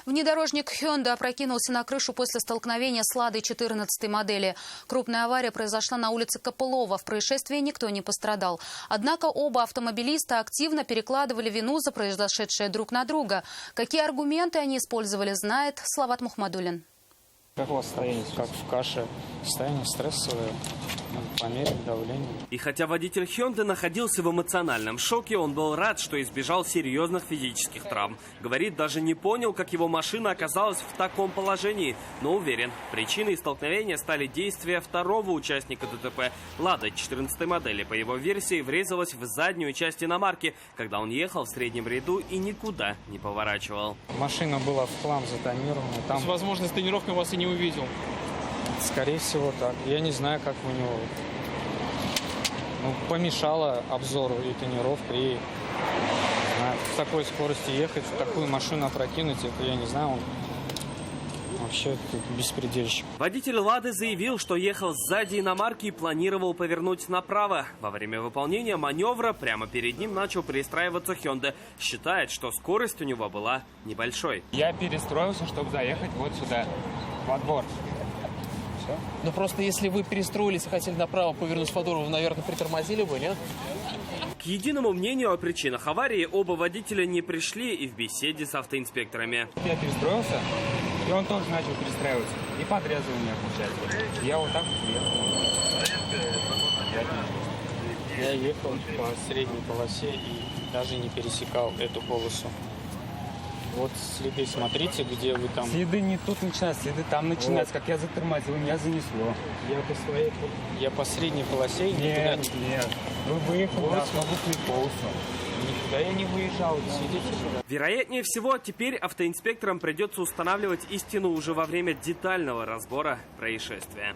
Внедорожник Hyundai опрокинулся на крышу после столкновения с «Ладой» 14 модели. Крупная авария произошла на улице Копылова. В происшествии никто не пострадал. Однако оба автомобилиста активно перекладывали вину за произошедшее друг на друга. Какие аргументы они использовали, знает Слават Мухмадулин. Как у вас состояние? Как в каше. Состояние стрессовое. Померить давление. И хотя водитель Hyundai находился в эмоциональном шоке, он был рад, что избежал серьезных физических травм. Говорит, даже не понял, как его машина оказалась в таком положении, но уверен, причиной столкновения стали действия второго участника ДТП. «Лада» 14 модели, по его версии, врезалась в заднюю часть иномарки, когда он ехал в среднем ряду и никуда не поворачивал. Машина была в хлам затонирована. Там, возможно, с тренировкой вас и не увидел. скорее всего, так. Я не знаю, как у него помешало обзору и тренировка. И в такой скорости ехать, в такую машину опрокинуть, это я не знаю, он вообще беспредельщик. Водитель «Лады» заявил, что ехал сзади иномарки и планировал повернуть направо. Во время выполнения маневра прямо перед ним начал перестраиваться Hyundai. Считает, что скорость у него была небольшой. Я перестроился, чтобы заехать вот сюда, во двор. Все. Но просто если вы перестроились и хотели направо повернуть во двор, вы, наверное, притормозили бы, нет? К единому мнению о причинах аварии оба водителя не пришли и в беседе с автоинспекторами. Я перестроился, и он тоже начал перестраиваться. И подрезал меня, получается. Я вот так вот ехал. Я ехал по средней полосе и даже не пересекал эту полосу. Вот следы, смотрите, где вы там. Следы не тут начинаются, следы там начинаются. Вот. Как я затормозил, меня занесло. Я по средней полосе. Нет. Вы выехали на автобусную полосу. Никуда я не выезжал. Вероятнее всего, теперь автоинспекторам придется устанавливать истину уже во время детального разбора происшествия.